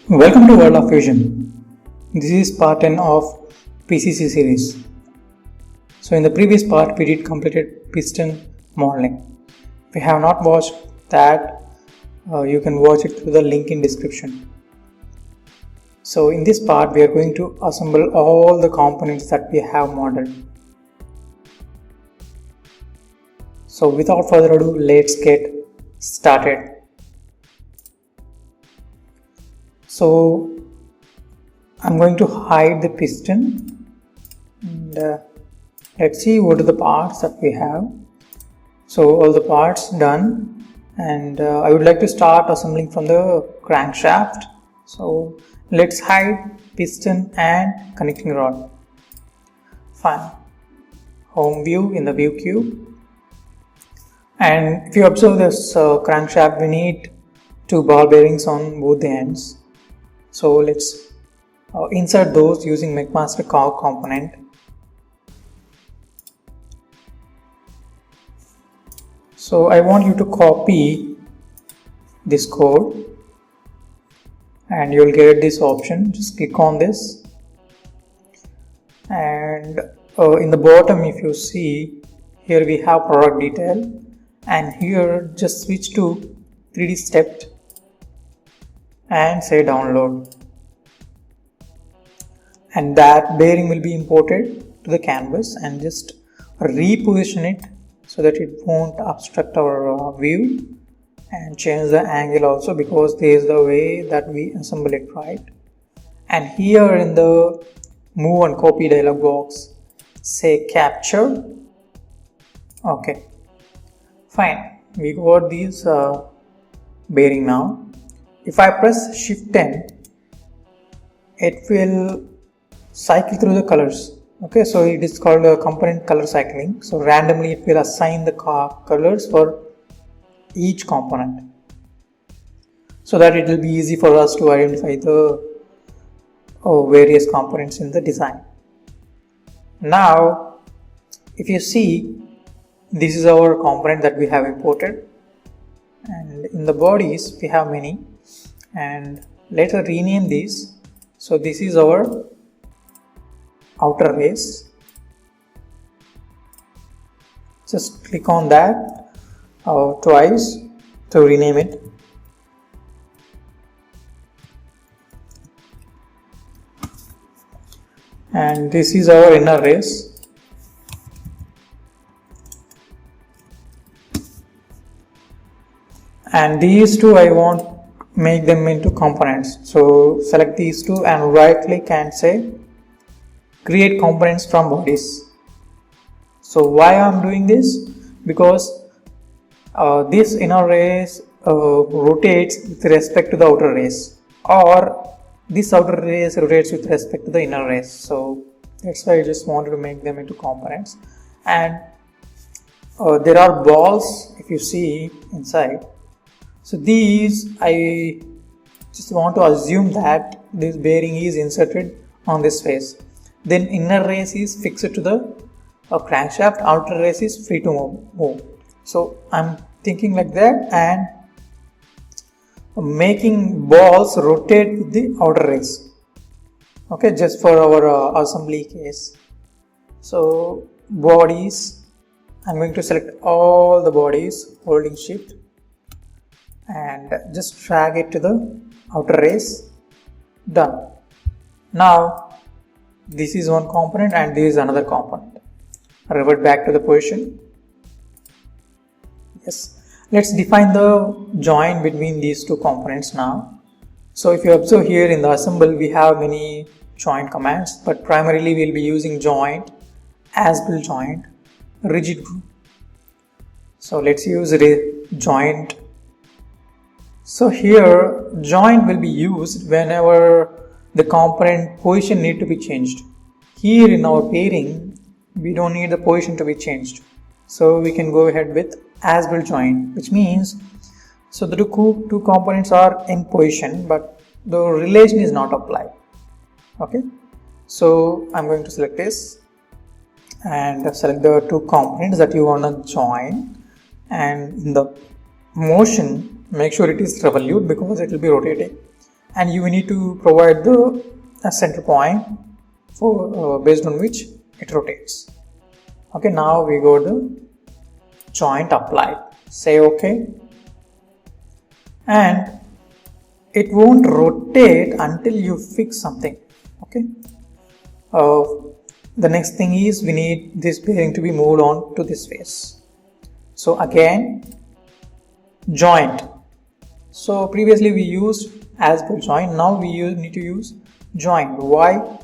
Welcome to World of Fusion. This is part 10 of PCC series. So in the previous part we did completed piston modeling. If you have not watched that, you can watch it through the link in description. So in this part we are going to assemble all the components that we have modeled. So without further ado, let's get started. So I'm going to hide the piston and let's see what are the parts that we have. So all the parts done, and I would like to start assembling from the crankshaft. So let's hide piston and connecting rod. Fine. Home view in the view cube, and if you observe this crankshaft, we need 2 ball bearings on both the ends. So let's insert those using McMaster Carr Component. So I want you to copy this code and you'll get this option. Just click on this, and in the bottom, if you see, here we have product detail, and here just switch to 3D stepped and say download, and that bearing will be imported to the canvas, and just reposition it so that it won't obstruct our view, and change the angle also, because this is the way that we assemble it, right? And here in the move and copy dialog box, say capture. Okay, fine, we got these bearing now. If I press Shift+N, it will cycle through the colors. Okay, so it is called a component color cycling. So randomly it will assign the colors for each component, so that it will be easy for us to identify the various components in the design. Now, if you see, this is our component that we have imported, and in the bodies we have many, and later rename these. So this is our outer race. Just click on that twice to rename it. And this is our inner race. And these two I want make them into components. So select these two and right click and say create components from bodies. So why I'm doing this? Because this inner race rotates with respect to the outer race, or this outer race rotates with respect to the inner race. So that's why I just wanted to make them into components. And there are balls, if you see inside. So these, I just want to assume that this bearing is inserted on this face. Then inner race is fixed to the crankshaft, outer race is free to move. So I'm thinking like that, and making balls rotate with the outer race. Okay, just for our assembly case. So bodies, I'm going to select all the bodies, holding shift, and just drag it to the outer race. Done. Now this is one component and this is another component. Revert back to the position. Yes, let's define the join between these two components now. So if you observe here in the assemble, we have many joint commands, but primarily we'll be using joint, as-built joint, rigid group. So let's use joint. So here joint will be used whenever the component position need to be changed. Here in our bearing, we don't need the position to be changed. So we can go ahead with as-built joint, which means, so the two components are in position, but the relation is not applied. Okay, so I'm going to select this and select the two components that you want to join, and in the motion make sure it is revolute because it will be rotating, and you need to provide the center point for based on which it rotates. Okay, now we got the joint applied. Say OK, and it won't rotate until you fix something. Okay, the next thing is we need this bearing to be moved on to this face. So again, joint. So previously we used as per joint, now we need to use joint. Why?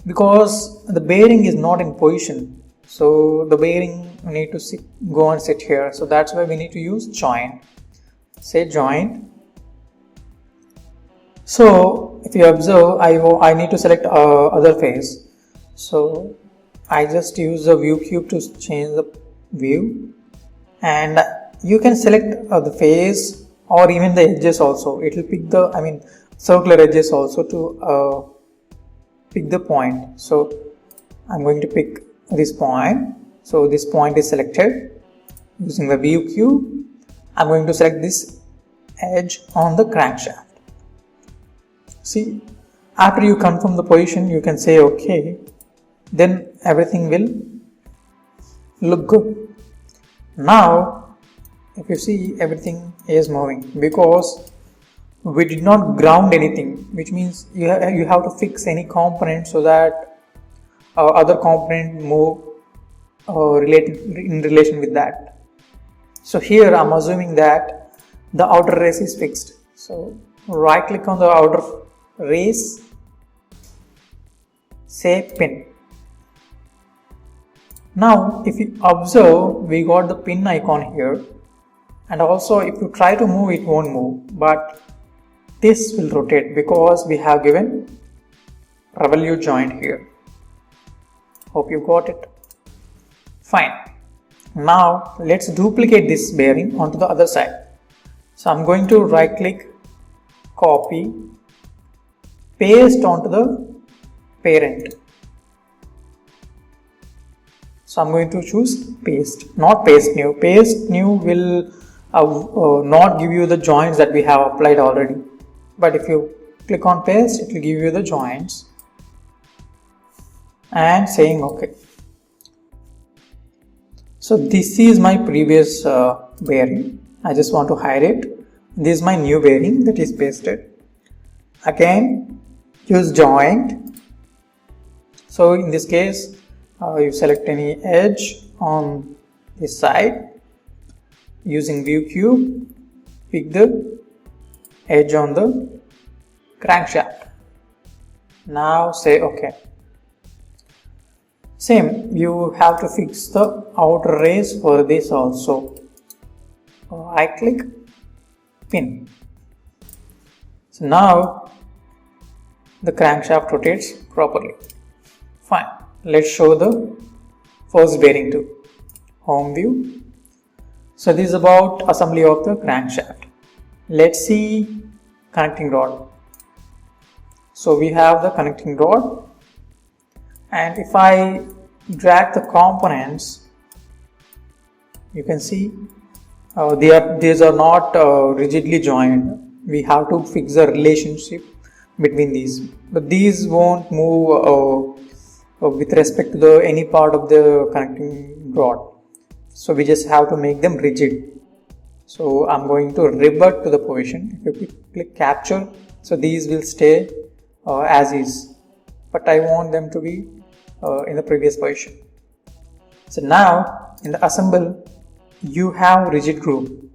Because the bearing is not in position, so the bearing need to go and sit here, so that's why we need to use joint. Say joint. So if you observe, I need to select other face, so I just use the view cube to change the view, and you can select the face or even the edges also. It will pick the circular edges also to pick the point. So I'm going to pick this point. So this point is selected using the view cube. I'm going to select this edge on the crankshaft. See, after you confirm the position, you can say OK, then everything will look good. Now if you see, everything is moving because we did not ground anything, which means you have to fix any component so that other component move in relation with that. So here I'm assuming that the outer race is fixed. So right click on the outer race, say pin. Now if you observe, we got the pin icon here, and also if you try to move, it won't move, but this will rotate because we have given revolute joint here. Hope you got it. Fine. Now let's duplicate this bearing onto the other side. So I'm going to right click, copy, paste onto the parent. So I'm going to choose paste, not paste new. Paste new will not give you the joints that we have applied already, but if you click on paste, it will give you the joints, and saying OK. So this is my previous bearing. I just want to hide it. This is my new bearing that is pasted. Again, use joint. So in this case, you select any edge on this side. Using view cube, pick the edge on the crankshaft. Now say OK. Same, you have to fix the outer race for this also. Right click, pin. So now the crankshaft rotates properly. Fine. Let's show the first bearing too. Home view. So this is about assembly of the crankshaft. Let's see connecting rod. So we have the connecting rod, and if I drag the components, you can see these are not rigidly joined. We have to fix the relationship between these, but these won't move with respect to any part of the connecting rod. So we just have to make them rigid. So I'm going to revert to the position. If you click capture, so these will stay as is, but I want them to be in the previous position. So now in the assemble, you have rigid group.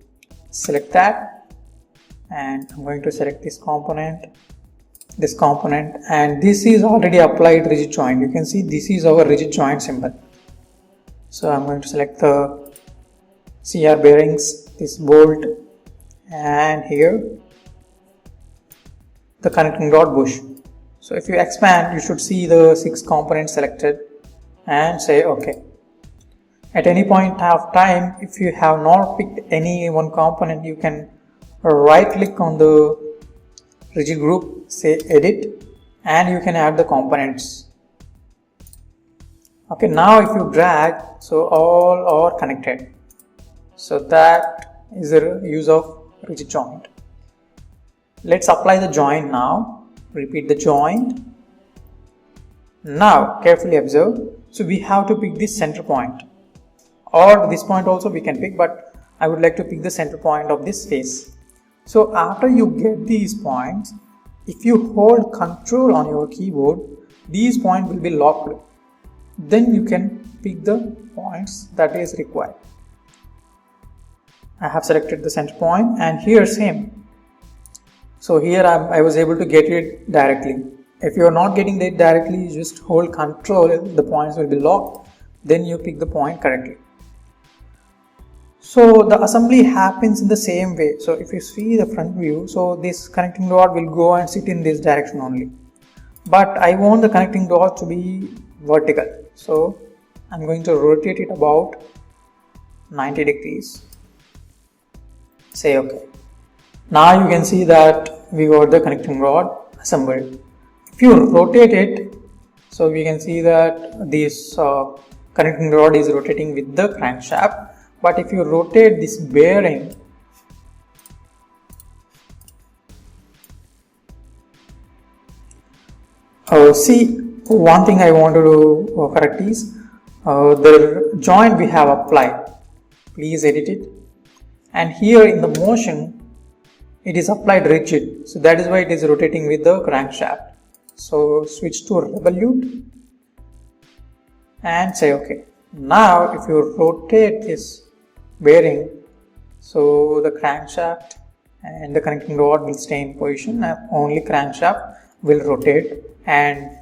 Select that, and I'm going to select this component, and this is already applied rigid joint. You can see this is our rigid joint symbol. So I'm going to select the CR bearings, this bolt, and here the connecting rod bush. So if you expand, you should see the 6 components selected, and say OK. At any point of time, if you have not picked any one component, you can right click on the rigid group, say edit, and you can add the components. Okay, now if you drag, so all are connected. So that is the use of rigid joint. Let's apply the joint now. Repeat the joint. Now carefully observe. So we have to pick this center point, or this point also we can pick, but I would like to pick the center point of this face. So after you get these points, if you hold Ctrl on your keyboard, these points will be locked. Then you can pick the points that is required. I have selected the center point, and here same. So here I was able to get it directly. If you are not getting it directly, just hold Ctrl, the points will be locked, then you pick the point correctly. So the assembly happens in the same way. So if you see the front view, so this connecting rod will go and sit in this direction only. But I want the connecting rod to be vertical. So I'm going to rotate it about 90 degrees. Say OK. Now you can see that we got the connecting rod assembled. If you rotate it, so we can see that this connecting rod is rotating with the crankshaft. But if you rotate this bearing, see, one thing I want to correct is the joint we have applied. Please edit it. And here in the motion, it is applied rigid. So that is why it is rotating with the crankshaft. So switch to revolute and say OK. Now if you rotate this bearing, so the crankshaft and the connecting rod will stay in position, and only crankshaft will rotate and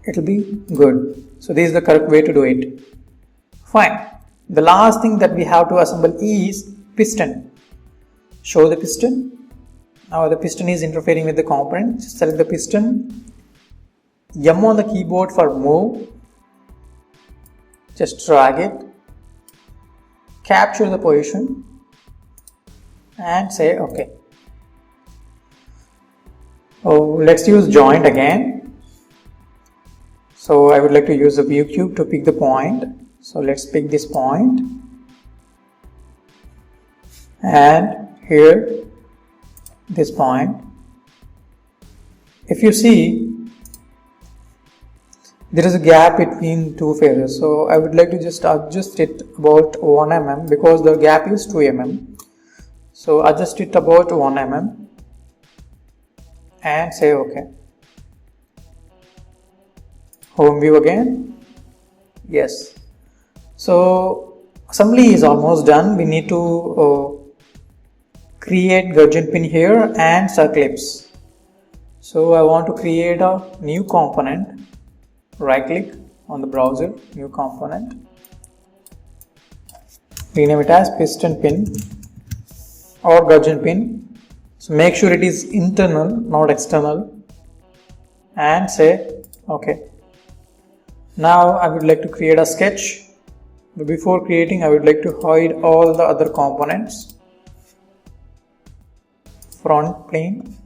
it will be good. So this is the correct way to do it. Fine. The last thing that we have to assemble is piston. Show the piston. Now the piston is interfering with the component. Just select the piston. M on the keyboard for move. Just drag it. Capture the position and say OK. Oh, let's use joint again. So I would like to use the view cube to pick the point. So let's pick this point, and here this point. If you see, there is a gap between two faces, so I would like to just adjust it about 1 mm because the gap is 2 mm. So adjust it about 1 mm and say OK. Home view again. Yes. So assembly is almost done. We need to create Rigind pin here and circlips. So I want to create a new component. Right click on the browser, new component. Rename it as piston pin or Rigind pin. So make sure it is internal, not external, and say OK. Now I would like to create a sketch. But before creating, I would like to hide all the other components. Front plane,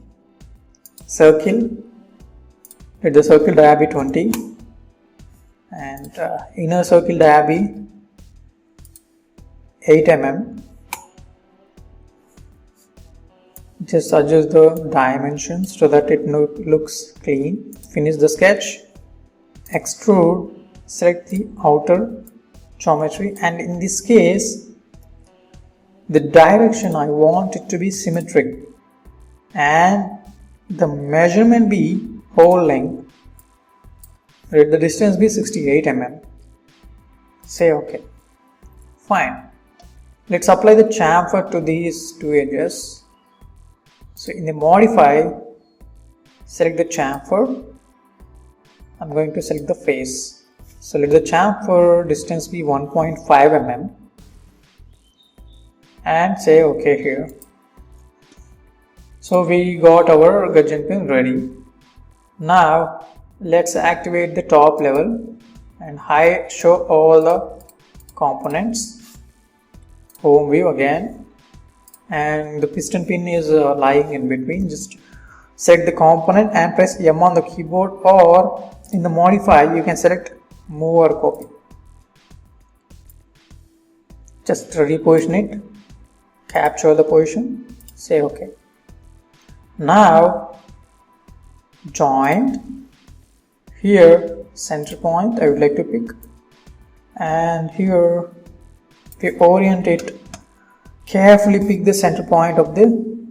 circle, let the circle dia be 20, and inner circle dia be 8 mm. Just adjust the dimensions so that it looks clean. Finish the sketch, extrude, select the outer geometry, and in this case the direction I want it to be symmetric and the measurement be whole length. Let the distance be 68 mm. Say OK. Fine. Let's apply the chamfer to these two edges. So in the modify, select the chamfer. I'm going to select the face. So let the chamfer distance be 1.5 mm and say OK here. So we got our Rigind pin ready. Now let's activate the top level and show all the components. Home view again, and the piston pin is lying in between. Just select the component and press M on the keyboard, or in the modify you can select move or copy. Just reposition it, capture the position, say OK. Now joint, here center point I would like to pick, and here we orient it, carefully pick the center point of the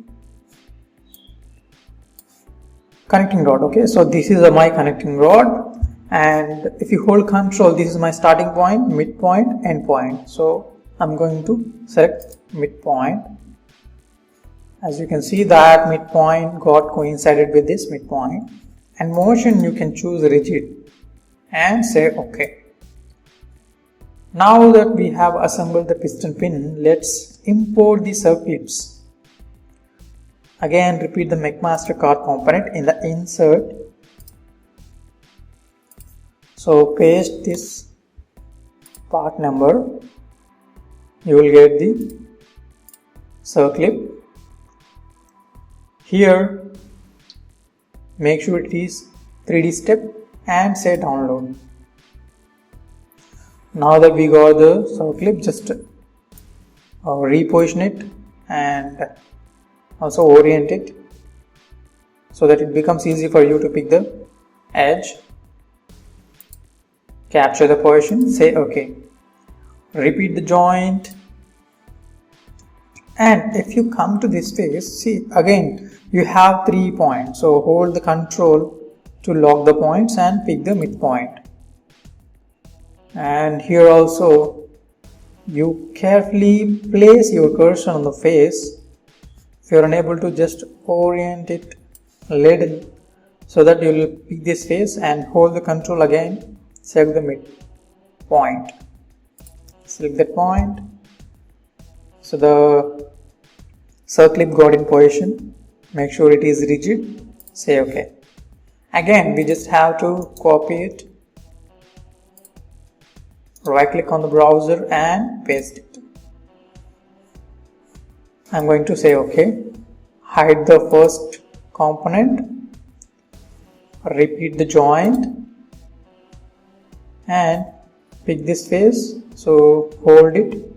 connecting rod. Okay, so this is my connecting rod, and if you hold control, this is my starting point, midpoint, end point. So I'm going to select midpoint. As you can see that midpoint got coincided with this midpoint, and motion you can choose rigid and say OK. Now that we have assembled the piston pin, let's import the circlips. Again, repeat the McMaster Carr component in the insert. So paste this part number, you will get the circlip. Here make sure it is 3D step and say download. Now that we got the circlip, just reposition it and also orient it so that it becomes easy for you to pick the edge. Capture the position, say OK. Repeat the joint, and if you come to this phase, see again you have 3 points, so hold the control to lock the points and pick the midpoint. And here also you carefully place your cursor on the face. If you are unable to, just orient it a little so that you will pick this face and hold the control again, select the midpoint, select that point. So the circlip got in position, make sure it is rigid, say OK. Again we just have to copy it, right click on the browser and paste it. I'm going to say OK. Hide the first component, repeat the joint and pick this face, so hold it.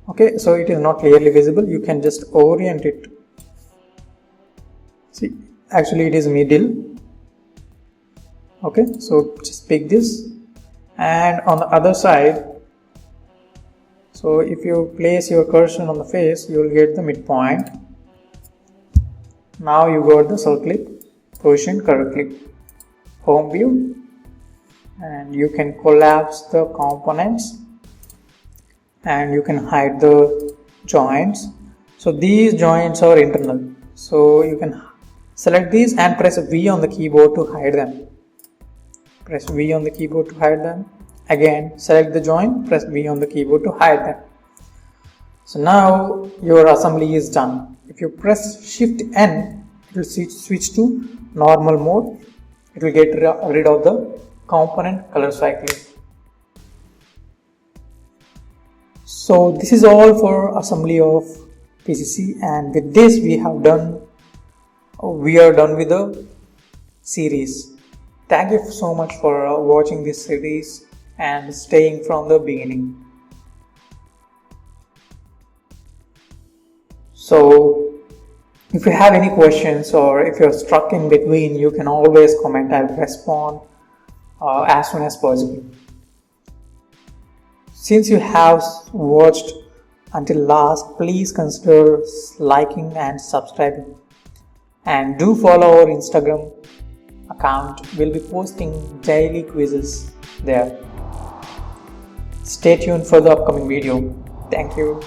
Okay, so it is not clearly visible, you can just orient it. See, actually it is middle. Okay, so just pick this, and on the other side, so if you place your cursor on the face, you will get the midpoint. Now you got the circlip positioned correctly. Home view, and you can collapse the components and you can hide the joints. So these joints are internal, so you can select these and press V on the keyboard to hide them. Press V on the keyboard to hide them. Again select the joint, press V on the keyboard to hide them. So now your assembly is done. If you press Shift+N, it will switch to normal mode. It will get rid of the component color cycling. So this is all for assembly of PCC, and with this we are done with the series. Thank you so much for watching this series and staying from the beginning. So if you have any questions or if you're stuck in between, you can always comment. I'll respond as soon as possible. Since you have watched until last, please consider liking and subscribing, and do follow our Instagram account. We'll be posting daily quizzes there. Stay tuned for the upcoming video. Thank you.